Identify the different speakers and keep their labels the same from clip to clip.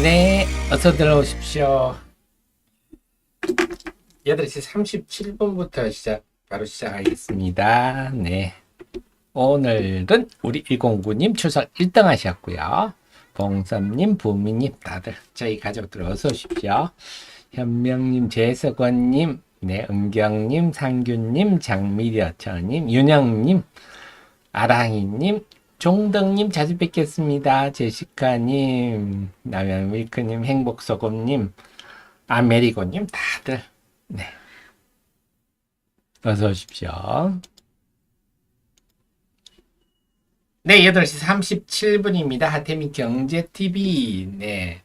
Speaker 1: 네, 어서 들어오십시오. 8시 37분부터 바로 시작하겠습니다. 네. 오늘은 우리 109님 추석 1등 하셨고요. 봉섭님, 부미님, 다들 저희 가족들 어서 오십시오. 현명님, 재석원님, 네, 은경님, 상균님, 장미려처님, 윤영님, 아랑이님, 종덕님 자주 뵙겠습니다. 제시카님, 남양밀크님, 행복소금님, 아메리고님 다들 네 어서 오십시오. 네 8시 37분입니다. 하태미 경제TV 네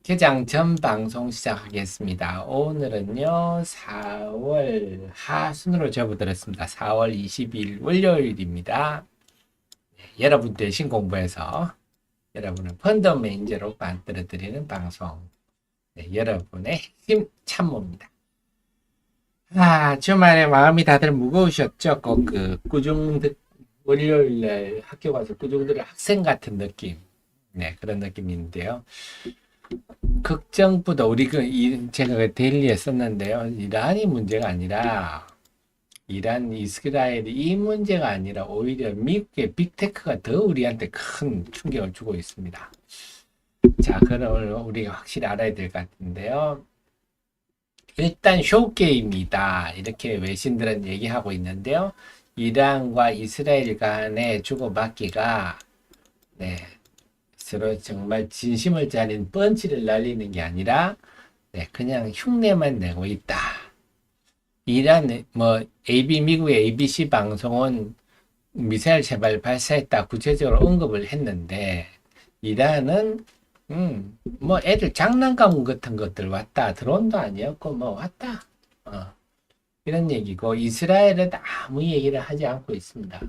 Speaker 1: 개장 전 방송 시작하겠습니다. 오늘은요 4월 하순으로 접어들었습니다. 4월 20일 월요일입니다. 네, 여러분 대신 공부해서 여러분을 펀더메인저로 만들어드리는 방송 네, 여러분의 핵심 참모입니다. 주말에 마음이 다들 무거우셨죠? 꼭 월요일날 학교 가서 꾸중들의 학생 같은 느낌. 네, 그런 느낌인데요. 걱정보다 제가 데일리에 썼는데요. 이란이 문제가 아니라, 이란, 이스라엘이 이 문제가 아니라 오히려 미국의 빅테크가 더 우리한테 큰 충격을 주고 있습니다. 자, 그럼 우리가 확실히 알아야 될 것 같은데요. 일단 쇼게임이다. 이렇게 외신들은 얘기하고 있는데요. 이란과 이스라엘 간의 주고받기가 네, 서로 정말 진심을 자린 펀치를 날리는 게 아니라 네, 그냥 흉내만 내고 있다. 미국의 ABC 방송은 미사일 제발 발사했다 구체적으로 언급을 했는데 이란은 애들 장난감 같은 것들 왔다. 드론도 아니었고, 왔다. 이런 얘기고, 이스라엘은 아무 얘기를 하지 않고 있습니다.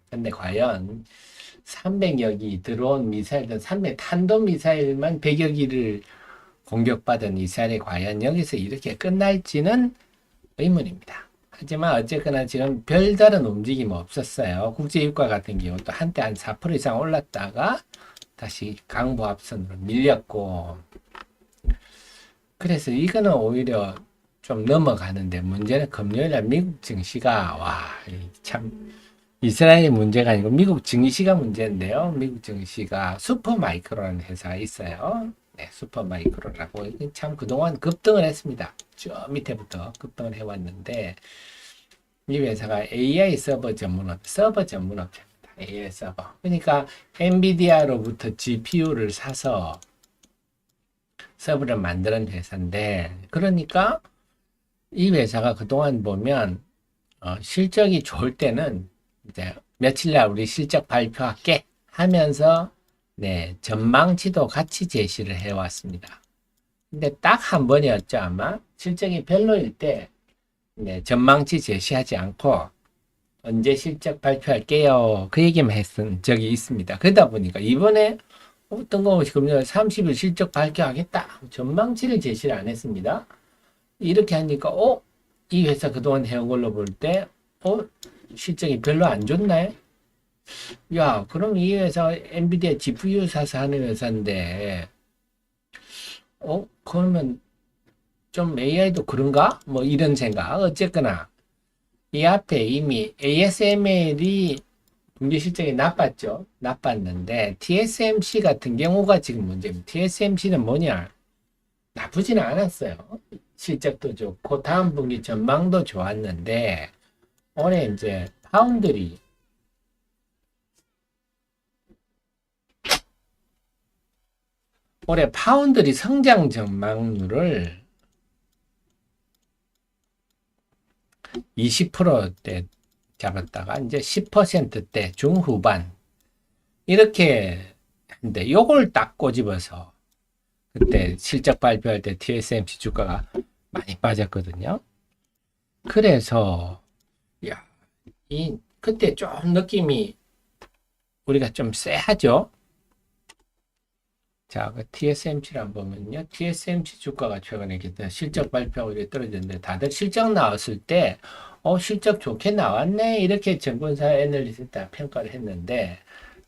Speaker 1: 근데 과연 300여 기 드론 미사일은 300 탄도미사일만 100여 기를 공격받은 이스라엘이 과연 여기서 이렇게 끝날지는 의문입니다. 하지만 어쨌거나 지금 별다른 움직임 없었어요. 국제유가 같은 경우도 한때 한 4% 이상 올랐다가 다시 강보합선으로 밀렸고 그래서 이거는 오히려 좀 넘어가는데 문제는 금요일날 미국 증시가 참 이스라엘 문제가 아니고 미국 증시가 문제인데요. 미국 증시가 슈퍼마이크로라는 회사가 있어요. 네, 슈퍼마이크로라고 참 그동안 급등을 했습니다. 저 밑에부터 급등을 해왔는데 이 회사가 AI 서버 전문업체입니다. AI 서버. 그러니까 엔비디아로부터 GPU를 사서 서버를 만드는 회사인데 그러니까 이 회사가 그동안 보면 실적이 좋을 때는 이제 며칠날 우리 실적 발표할게 하면서 네, 전망치도 같이 제시를 해왔습니다. 근데 딱 한 번이었죠 아마 실적이 별로일 때 네, 전망치 제시하지 않고 언제 실적 발표할게요. 그 얘기만 했던 적이 있습니다. 그러다 보니까 이번에 뜬금없이 금요일 30일 실적 발표하겠다. 전망치를 제시를 안 했습니다. 이렇게 하니까 이 회사 그동안 해온 걸로 볼 때 실적이 별로 안 좋네. 야, 그럼 이 회사 엔비디아 GPU 사서 하는 회사인데 그러면 좀 AI도 그런가? 이런 생각. 어쨌거나 이 앞에 이미 ASML이 분기 실적이 나빴는데 TSMC 같은 경우가 지금 문제입니다. TSMC는 뭐냐? 나쁘지는 않았어요. 실적도 좋고 다음 분기 전망도 좋았는데 올해 이제 올해 파운드리 성장 전망률을 20%대 잡았다가 이제 10%대 중후반 이렇게 했는데 요걸 딱 꼬집어서 그때 실적 발표할 때 TSMC 주가가 많이 빠졌거든요. 그래서 그때 좀 느낌이 우리가 좀 쎄하죠. 자, 그 TSMC를 한번 보면요. TSMC 주가가 최근에 실적 발표하고 이렇게 떨어졌는데 다들 실적 나왔을 때 실적 좋게 나왔네. 이렇게 증권사 애널리스트 다 평가를 했는데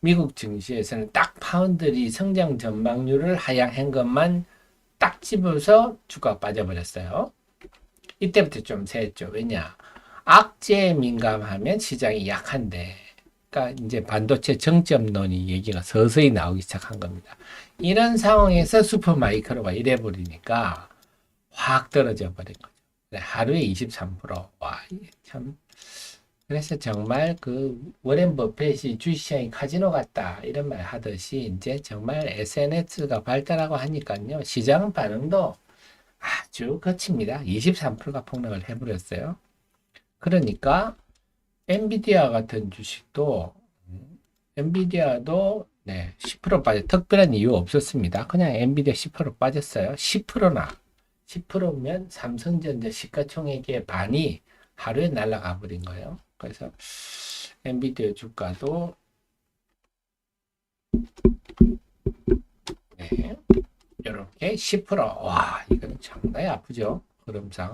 Speaker 1: 미국 증시에서는 딱 파운드리 성장 전망률을 하향한 것만 딱 집어서 주가가 빠져버렸어요. 이때부터 좀 세했죠. 왜냐? 악재에 민감하면 시장이 약한데, 그러니까 이제 반도체 정점론이 얘기가 서서히 나오기 시작한 겁니다. 이런 상황에서 슈퍼마이크로가 이래 버리니까 확 떨어져 버린 거죠. 하루에 23%. 와, 참. 그래서 정말 그 워렌 버핏이 주식시장이 카지노 같다 이런 말 하듯이 이제 정말 SNS가 발달하고 하니까요. 시장 반응도 아주 거칩니다. 23%가 폭락을 해버렸어요. 그러니까 엔비디아 같은 주식도 엔비디아도 네, 10% 빠져 특별한 이유 없었습니다. 그냥 엔비디아 10% 빠졌어요. 10%나 10%면 삼성전자 시가총액의 반이 하루에 날아가 버린 거예요. 그래서 엔비디아 주가도 네, 이렇게 10% 와 이건 상당히 아프죠. 흐름상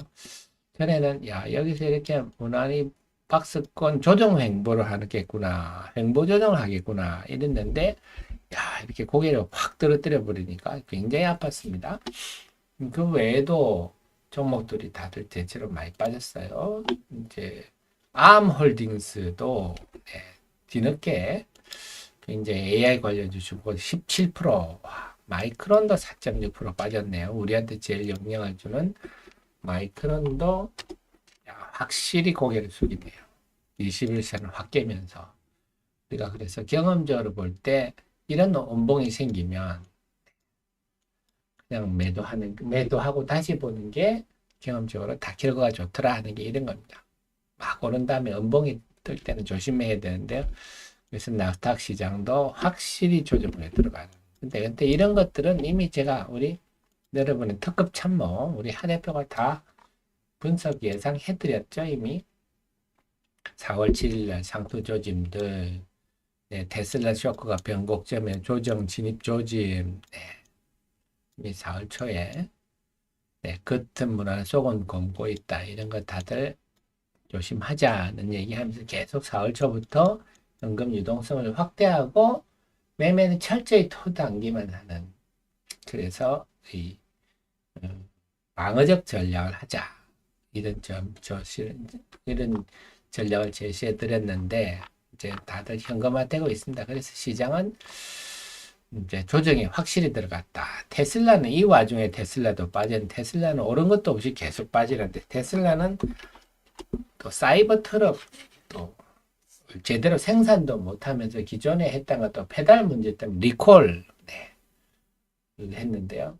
Speaker 1: 전에는 야 여기서 이렇게 무난히 박스권 조정 행보를 하겠구나 행보 조정을 하겠구나 이랬는데 야 이렇게 고개를 확 떨어뜨려 버리니까 굉장히 아팠습니다. 그 외에도 종목들이 다들 대체로 많이 빠졌어요. 이제 암홀딩스도 네, 뒤늦게 이제 AI 관련 주식고 17%, 와, 마이크론도 4.6% 빠졌네요. 우리한테 제일 영향을 주는 마이크론도 확실히 고개를 숙이네요. 21선을 확 깨면서 우리가 그래서 경험적으로 볼 때 이런 원봉이 생기면 그냥 매도하고 다시 보는 게 경험적으로 다 결과가 좋더라 하는 게 이런 겁니다. 막 오른 다음에 음봉이 뜰 때는 조심해야 되는데요. 그래서 나스닥 시장도 확실히 조정에 들어가는. 근데 이런 것들은 이미 제가 우리 여러분의 특급 참모 우리 하 대표가 다 분석 예상해드렸죠. 이미 4월 7일날 상투 조짐들 네, 테슬라 쇼크가 변곡점에 조정 진입 조짐 네, 이미 4월 초에 네, 겉은 문화 속은 곰고 있다. 이런 거 다들 조심하자는 얘기하면서 계속 4월 초부터 연금 유동성을 확대하고 매매는 철저히 토당기만 하는 그래서 이 방어적 전략을 하자 이런 이런 전략을 제시해 드렸는데 이제 다들 현금화되고 있습니다. 그래서 시장은 이제 조정이 확실히 들어갔다. 테슬라는 이 와중에 테슬라도 빠진 테슬라는 오른 것도 없이 계속 빠지는데 테슬라는 또 사이버 트럭 또 제대로 생산도 못하면서 기존에 했던 것도 페달 문제 때문에 리콜 네, 했는데요.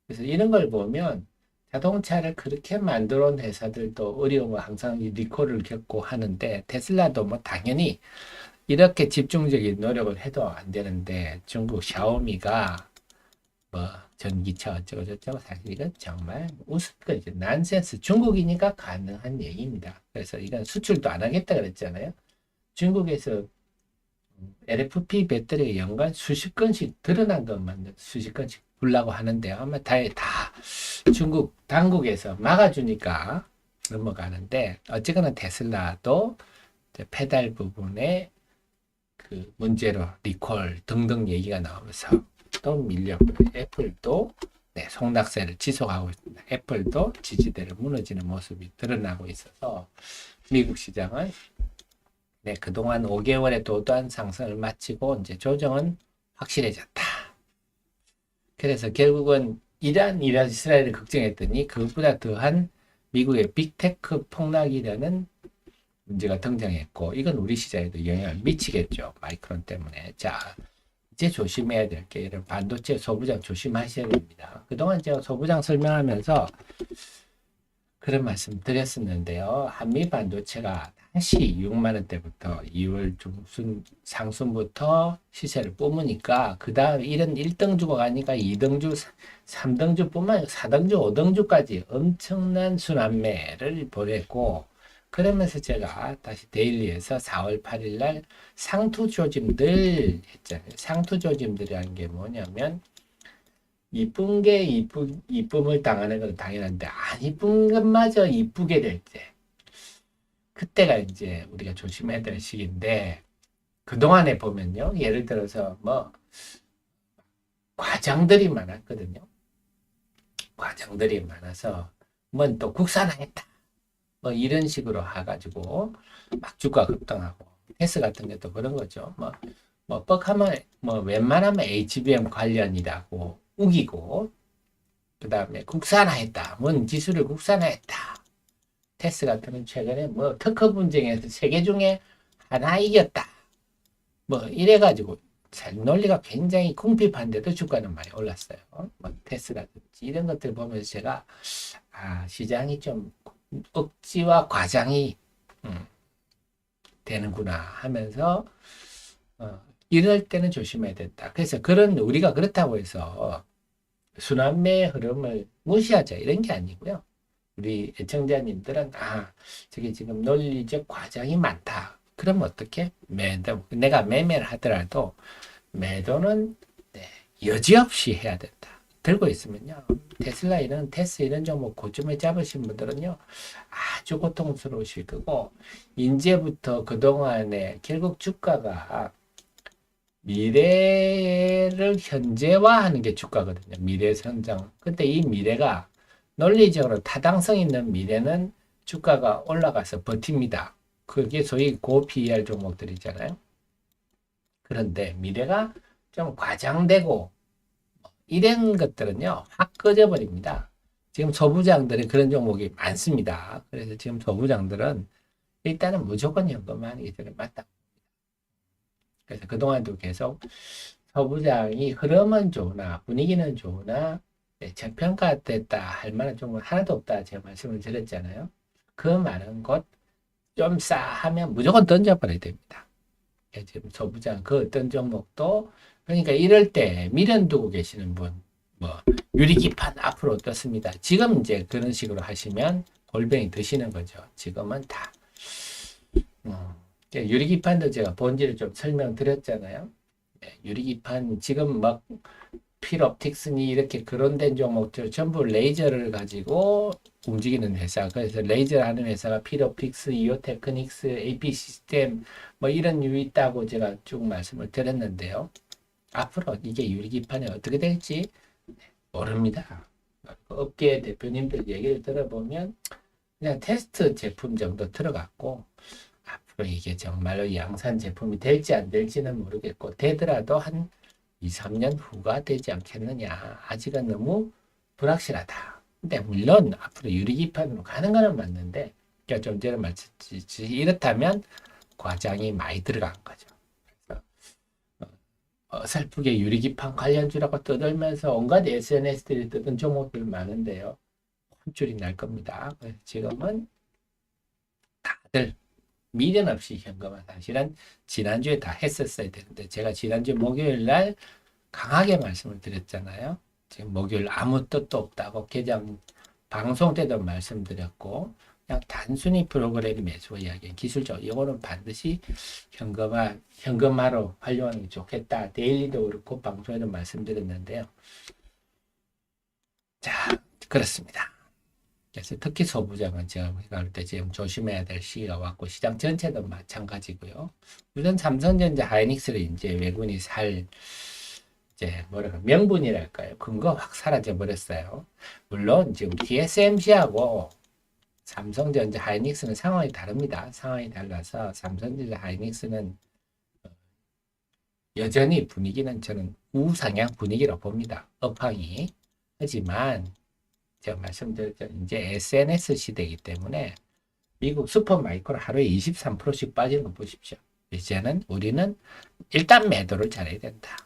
Speaker 1: 그래서 이런 걸 보면 자동차를 그렇게 만들어 온 회사들도 어려움을 항상 리콜을 겪고 하는데 테슬라도 뭐 당연히 이렇게 집중적인 노력을 해도 안 되는데 중국 샤오미가 뭐 전기차 어쩌고 저쩌고 사실 이건 정말 우스거지 난센스 중국이니까 가능한 얘기입니다. 그래서 이건 수출도 안 하겠다 그랬잖아요. 중국에서 LFP 배터리 연간 수십 건씩 드러난 것만 수십 건씩 불라고 하는데 아마 다 중국 당국에서 막아주니까 넘어가는데 어쨌거나 테슬라도 페달 부분에 그 문제로 리콜 등등 얘기가 나오면서 또 밀렸고요. 애플도 네, 속락세를 지속하고 있습니다. 애플도 지지대를 무너지는 모습이 드러나고 있어서 미국 시장은 네, 그동안 5개월의 도도한 상승을 마치고 이제 조정은 확실해졌다. 그래서 결국은 이란 이스라엘을 걱정했더니 그것보다 더한 미국의 빅테크 폭락이라는 문제가 등장했고 이건 우리 시장에도 영향을 미치겠죠. 마이크론 때문에. 자, 이제 조심해야 될 게 이런 반도체 소부장 조심하셔야 됩니다. 그동안 제가 소부장 설명하면서 그런 말씀 드렸었는데요. 한미 반도체가 다시 6만 원대부터 2월 중순 상순부터 시세를 뿜으니까 그 다음에 이런 1등주가 가니까 2등주, 3등주뿐만 아니라 4등주, 5등주까지 엄청난 순환매를 보냈고 그러면서 제가 다시 데일리에서 4월 8일 날 상투 조짐들 했잖아요. 상투 조짐들이라는 게 뭐냐면 이쁜 게 이쁨을 당하는 건 당연한데 안 이쁜 것마저 이쁘게 될 때 그때가 이제 우리가 조심해야 될 시기인데 그동안에 보면요. 예를 들어서 뭐 과장들이 많았거든요. 과장들이 많아서 뭐 또 국산화했다. 뭐 이런 식으로 해가지고 막 주가 급등하고 테스 같은 것도 그런 거죠. 뭐 뻑하면 뭐 웬만하면 HBM 관련이라고 우기고 그 다음에 국산화했다. 뭔 기술을 국산화했다. 테스 같은 건 최근에 뭐 특허 분쟁에서 세 개 중에 하나 이겼다. 뭐 이래가지고 논리가 굉장히 궁핍한데도 주가는 많이 올랐어요. 뭐 테스라든지 이런 것들 보면서 제가 시장이 좀 억지와 과장이 되는구나 하면서 이럴 때는 조심해야 된다. 그래서 우리가 그렇다고 해서 순환매의 흐름을 무시하자 이런 게 아니고요. 우리 애청자님들은 저게 지금 논리적 과장이 많다. 그럼 어떻게? 내가 매매를 하더라도 매도는 여지없이 해야 된다. 들고 있으면요. 테스 이런 종목 고점에 잡으신 분들은요. 아주 고통스러우실 거고 이제부터 그동안에 결국 주가가 미래를 현재화하는 게 주가거든요. 미래 성장. 근데 이 미래가 논리적으로 타당성 있는 미래는 주가가 올라가서 버팁니다. 그게 소위 고 PER 종목들이잖아요. 그런데 미래가 좀 과장되고 이런 것들은요, 확 꺼져버립니다. 지금 소부장들이 그런 종목이 많습니다. 그래서 지금 소부장들은 일단은 무조건 현금화하는 게 저는 맞다. 그래서 그동안도 계속 소부장이 흐름은 좋으나 분위기는 좋으나 저평가됐다 할 만한 종목은 하나도 없다 제가 말씀을 드렸잖아요. 그 말은 곧 좀 싸하면 무조건 던져버려야 됩니다. 지금 소부장 그 어떤 종목도 그러니까 이럴 때 미련 두고 계시는 분 뭐 유리기판 앞으로 어떻습니다. 지금 이제 그런 식으로 하시면 골뱅이 드시는 거죠. 지금은 다 유리기판도 제가 본질을 좀 설명드렸잖아요. 유리기판 지금 막 필옵틱스니 이렇게 그런 된 종목들 전부 레이저를 가지고 움직이는 회사. 그래서 레이저 하는 회사가 필옵틱스, 이오테크닉스, AP 시스템 뭐 이런 유 있다고 제가 쭉 말씀을 드렸는데요. 앞으로 이게 유리기판이 어떻게 될지 모릅니다. 업계 대표님들 얘기를 들어보면 그냥 테스트 제품 정도 들어갔고 앞으로 이게 정말로 양산 제품이 될지 안 될지는 모르겠고 되더라도 한 2, 3년 후가 되지 않겠느냐. 아직은 너무 불확실하다. 근데 물론 앞으로 유리기판으로 가는 거는 맞는데 그러니까 좀 전에 말씀드렸듯이 이렇다면 과장이 많이 들어간 거죠. 그래서 어설프게 유리기판 관련주라고 떠들면서 온갖 SNS들이 뜨던 종목들 많은데요. 혼쭐이 날 겁니다. 그래서 지금은 다들 미련 없이 현금화 사실은 지난주에 다 했었어야 되는데 제가 지난주 목요일 날 강하게 말씀을 드렸잖아요. 지금 목요일 아무 뜻도 없다고 개장 방송 때도 말씀드렸고 그냥 단순히 프로그램 매수 이야기 기술적 이거는 반드시 현금화로 활용하는 게 좋겠다. 데일리도 그렇고 방송에도 말씀드렸는데요. 자, 그렇습니다. 그래서 특히 소부장은 제가 볼 때 지금 조심해야 될 시기가 왔고 시장 전체도 마찬가지고요. 우선 삼성전자 하이닉스를 이제 외국인이 이제 명분이랄까요? 근거 확 사라져 버렸어요. 물론 지금 TSMC하고 삼성전자 하이닉스는 상황이 다릅니다. 상황이 달라서 삼성전자 하이닉스는 여전히 분위기는 저는 우상향 분위기로 봅니다. 업황이. 하지만 제가 말씀드렸죠. 이제 SNS 시대이기 때문에 미국 슈퍼마이크로 하루에 23%씩 빠지는 거 보십시오. 이제는 우리는 일단 매도를 잘해야 된다.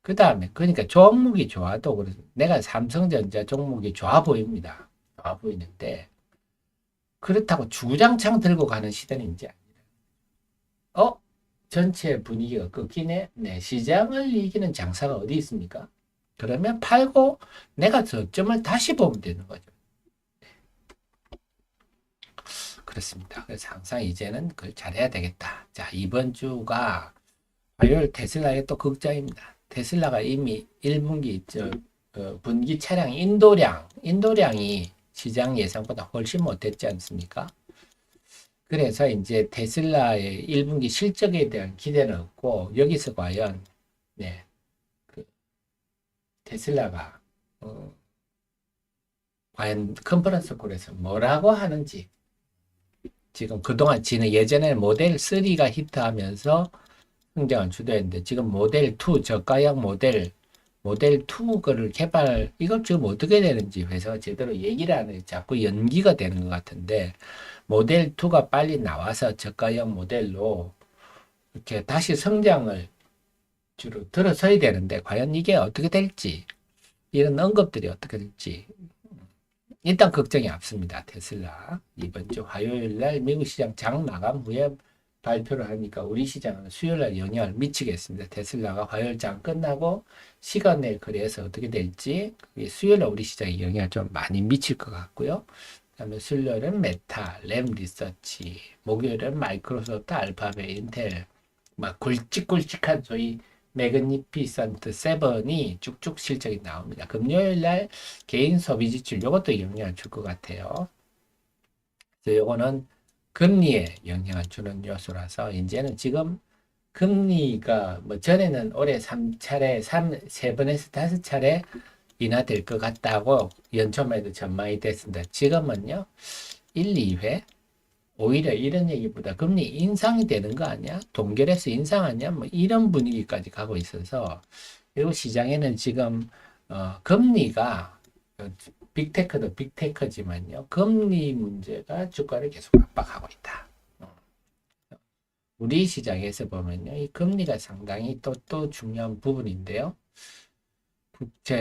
Speaker 1: 그 다음에 그러니까 종목이 좋아도 내가 삼성전자 종목이 좋아 보입니다. 좋아 보이는데 그렇다고 주구장창 들고 가는 시대는 이제 아니라 전체 분위기가 꺾이네. 네, 시장을 이기는 장사가 어디 있습니까? 그러면 팔고 내가 저점을 다시 보면 되는 거죠. 그렇습니다. 그래서 항상 이제는 그걸 잘해야 되겠다. 자, 이번 주가 화요일 테슬라의 또 극장입니다. 테슬라가 이미 1분기 분기 차량 인도량이 시장 예상보다 훨씬 못했지 않습니까? 그래서 이제 테슬라의 1분기 실적에 대한 기대는 없고 여기서 과연 네, 그 테슬라가 과연 컨퍼런스 콜에서 뭐라고 하는지 지금 그동안 지는 예전에 모델 3가 히트하면서 성장을 주도했는데 지금 모델 2 저가형 모델 2 거를 개발 이걸 지금 어떻게 되는지 회사가 제대로 얘기를 안 해요. 자꾸 연기가 되는 것 같은데 모델 2가 빨리 나와서 저가형 모델로 이렇게 다시 성장을 주로 들어서야 되는데 과연 이게 어떻게 될지 이런 언급들이 어떻게 될지 일단 걱정이 앞섭니다. 테슬라 이번 주 화요일 날 미국 시장 장 마감 후에 발표를 하니까 우리 시장은 수요일 날 영향을 미치겠습니다. 테슬라가 화요일 장 끝나고 시간 내에 거래해서 어떻게 될지 수요일 날 우리 시장에 영향을 좀 많이 미칠 것 같고요. 그다음에 수요일은 메타, 램 리서치, 목요일은 마이크로소프트, 알파벳, 인텔 막 굵직굵직한 소위 매그니피선트 세븐이 쭉쭉 실적이 나옵니다. 금요일 날 개인 소비 지출 요것도 영향을 줄 것 같아요. 그래서 요거는 금리에 영향을 주는 요소라서 이제는 지금 금리가 뭐 전에는 올해 3차례, 3번에서 5차례 인하될 것 같다고 연초에도 전망이 됐습니다. 지금은요, 1, 2회 오히려 이런 얘기보다 금리 인상이 되는 거 아니야? 동결해서 인상하냐? 뭐 이런 분위기까지 가고 있어서 그리고 시장에는 지금 금리가 빅테크도 빅테크지만요. 금리 문제가 주가를 계속 압박하고 있다. 우리 시장에서 보면요. 이 금리가 상당히 또 중요한 부분인데요.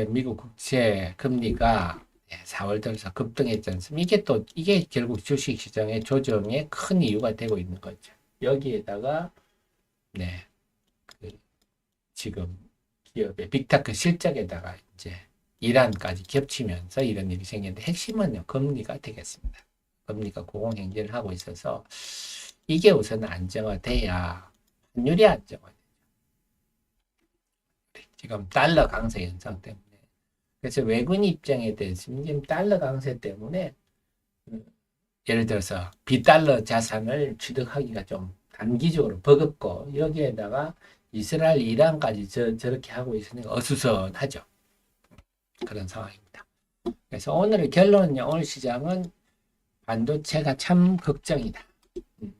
Speaker 1: 미국 국채 금리가 4월 들어서 급등했지 않습니까? 이게 결국 주식 시장의 조정의 큰 이유가 되고 있는 거죠. 여기에다가, 네, 그 지금 기업의 빅테크 실적에다가 이제 이란까지 겹치면서 이런 일이 생겼는데 핵심은요, 금리가 되겠습니다. 금리가 고공행진을 하고 있어서 이게 우선 안정화돼야 환율이 안정화. 지금 달러 강세 현상 때문에. 그래서 외국인 입장에 대해서 지금 달러 강세 때문에 예를 들어서 비달러 자산을 취득하기가 좀 단기적으로 버겁고 여기에다가 이스라엘, 이란까지 저렇게 하고 있으니까 어수선하죠. 그런 상황입니다. 그래서 오늘의 결론은요. 오늘 시장은 반도체가 참 걱정이다.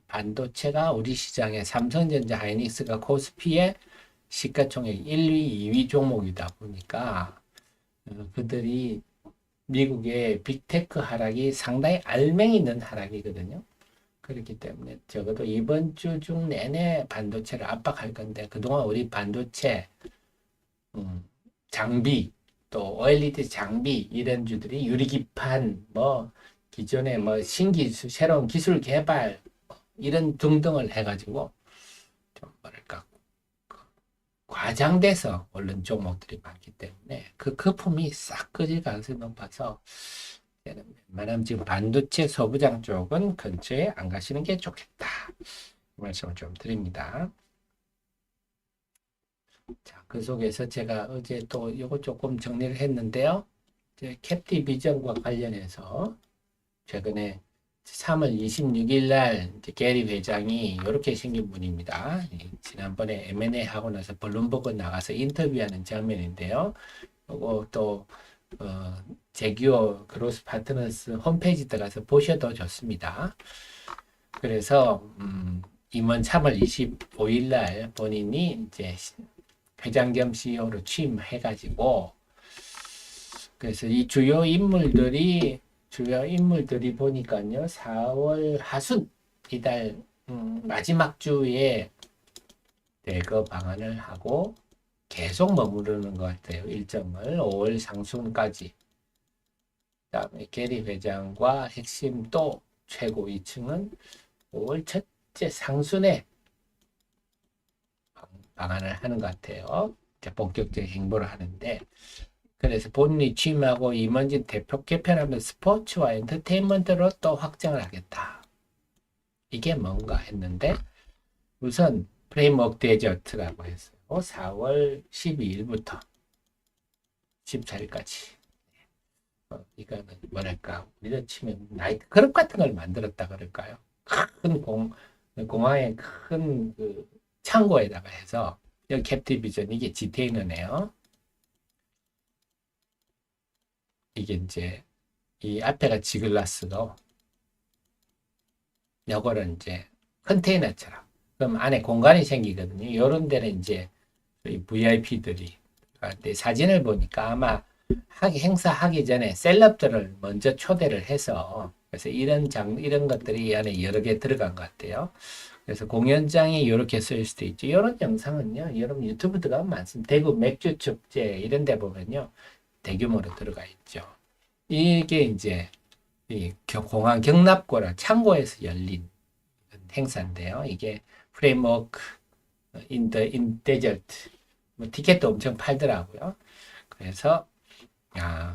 Speaker 1: 반도체가 우리 시장의 삼성전자, 하이닉스가 코스피의 시가총액 1, 2, 2위 종목이다 보니까 그들이 미국의 빅테크 하락이 상당히 알맹이 있는 하락이거든요. 그렇기 때문에 적어도 이번 주 중 내내 반도체를 압박할 건데 그동안 우리 반도체 장비 또 OLED 장비 이런 주들이 유리기판 뭐 기존에 뭐 신기술 새로운 기술 개발 이런 등등을 해가지고 좀 뭐랄까 과장돼서 오른 종목들이 많기 때문에 그 거품이 싹 꺼질 가능성이 높아서 웬만하면 지금 반도체 소부장 쪽은 근처에 안 가시는 게 좋겠다. 말씀을 좀 드립니다. 자, 그 속에서 제가 어제 또 이거 조금 정리를 했는데요. 캡티 비전과 관련해서 최근에 3월 26일 날 게리 회장이 이렇게 생긴 분입니다. 지난번에 M&A 하고 나서 블룸버그 나가서 인터뷰하는 장면인데요. 이거 또 제규어 그로스 파트너스 홈페이지 들어가서 보셔도 좋습니다. 그래서 이번 3월 25일 날 본인이 이제 회장 겸 CEO로 취임해가지고 그래서 이 주요 인물들이 보니까요 4월 하순 이달 마지막 주에 대거 방한을 하고 계속 머무르는 것 같아요. 일정을 5월 상순까지. 그다음에 게리 회장과 핵심 또 최고 2층은 5월 첫째 상순에 방한을 하는 것 같아요. 이제 본격적인 행보를 하는데 그래서 본인이 취임하고 임원진 대표 개편하면 스포츠와 엔터테인먼트로 또 확장을 하겠다. 이게 뭔가 했는데 우선 프레임워크 데저트라고 했어요. 4월 12일부터 14일까지. 이거는 뭐랄까 우리로 치면 나이트 클럽 같은 걸 만들었다 그럴까요? 큰 공항의 큰 그 창고에다가 해서 여기 캡티비전 이게 지테이너네요. 이게 이제 이 앞에가 지글라스로 요거를 이제 컨테이너처럼 그럼 안에 공간이 생기거든요. 요런 데는 이제 VIP들이 사진을 보니까 아마 행사하기 전에 셀럽들을 먼저 초대를 해서 그래서 이런 것들이 이 안에 여러 개 들어간 것 같아요. 그래서 공연장이 이렇게 쓰일 수도 있죠. 이런 영상은요, 여러분 유튜브 들어가면 많습니다. 대구 맥주 축제 이런 데 보면요, 대규모로 들어가 있죠. 이게 이제 이 공항 경납고라 창고에서 열린 행사인데요. 이게 프레임워크 in desert 뭐 티켓도 엄청 팔더라고요. 그래서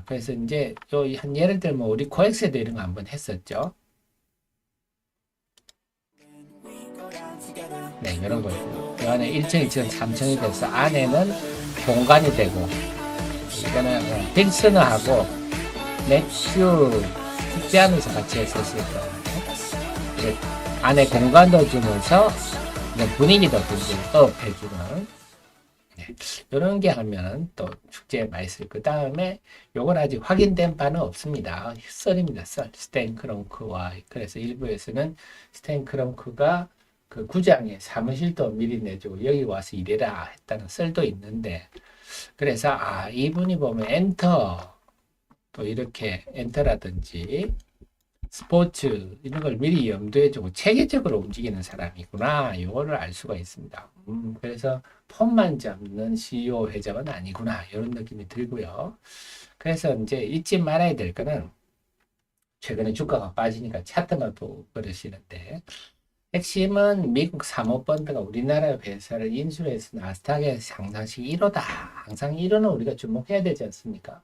Speaker 1: 그래서 이제 한 예를 들면 우리 코엑스에도 이런 거 한번 했었죠. 네, 이런 거 있고 이 안에 1층, 2층, 3층이 돼서 안에는 공간이 되고 이거는 빅스너하고 맥주 축제하면서 같이 했었을 거예요. 안에 공간도 주면서 분위기도 업 해주는 이런 게 하면 또 축제에 맛있을 그 다음에 요건 아직 확인된 바는 없습니다. 썰입니다. 썰 스탠크렁크와 그래서 일부에서는 스탠크렁크가 그 구장에 사무실도 미리 내주고 여기 와서 일해라 했다는 썰도 있는데 그래서 이분이 보면 엔터 또 이렇게 엔터라든지 스포츠 이런 걸 미리 염두해주고 체계적으로 움직이는 사람이구나 이거를 알 수가 있습니다. 그래서 폰만 잡는 CEO 회장은 아니구나 이런 느낌이 들고요. 그래서 이제 잊지 말아야 될 거는 최근에 주가가 빠지니까 차트만 보고 그러시는데 핵심은 미국 사모펀드가 우리나라 회사를 인수해서 나스닥에 상장시 1호다. 항상 1호는 우리가 주목해야 되지 않습니까?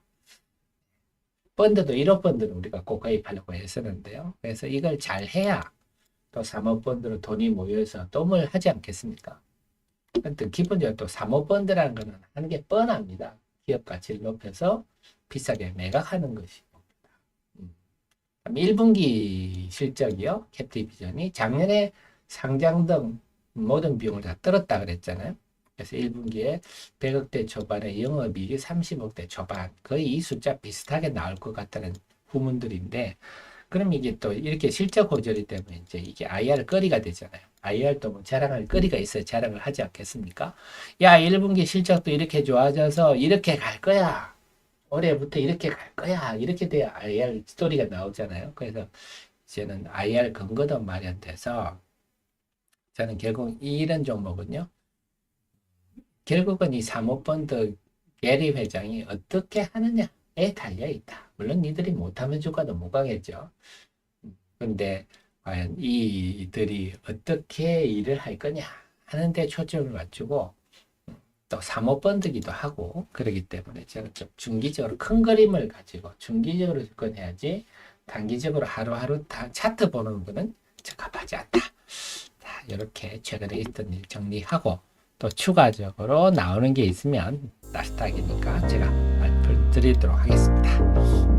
Speaker 1: 펀드도 1호 펀드는 우리가 꼭 가입하려고 했었는데요. 그래서 이걸 잘 해야 또 사모펀드로 돈이 모여서 도움을 하지 않겠습니까? 하여튼 기본적으로 또 사모펀드라는 거는 하는 게 뻔합니다. 기업 가치를 높여서 비싸게 매각하는 것이. 1분기 실적이요. 캡티비전이 작년에 상장 등 모든 비용을 다 떨었다 그랬잖아요. 그래서 1분기에 100억대 초반에 영업이익이 30억대 초반 거의 이 숫자 비슷하게 나올 것 같다는 후문들인데 그럼 이게 또 이렇게 실적 호전이 때문에 이제 이게 IR 거리가 되잖아요. IR도 뭐 자랑할 거리가 있어야 자랑을 하지 않겠습니까? 야 1분기 실적도 이렇게 좋아져서 이렇게 갈 거야. 올해부터 이렇게 갈 거야. 이렇게 돼야 IR 스토리가 나오잖아요. 그래서 이제는 IR 근거도 마련돼서 저는 결국 이런 종목은요. 결국은 이 사모펀드 게리 회장이 어떻게 하느냐에 달려있다. 물론 이들이 못하면 주가도 못 가겠죠. 근데 과연 이들이 어떻게 일을 할 거냐 하는데 초점을 맞추고 또 사모펀드기도 하고 그러기 때문에 제가 좀 중기적으로 큰 그림을 가지고 중기적으로 접근해야지 단기적으로 하루하루 다 차트 보는 거는 적합하지 않다. 자, 이렇게 최근에 있던 일 정리하고 또 추가적으로 나오는 게 있으면 나스닥이니까 제가 말씀드리도록 하겠습니다.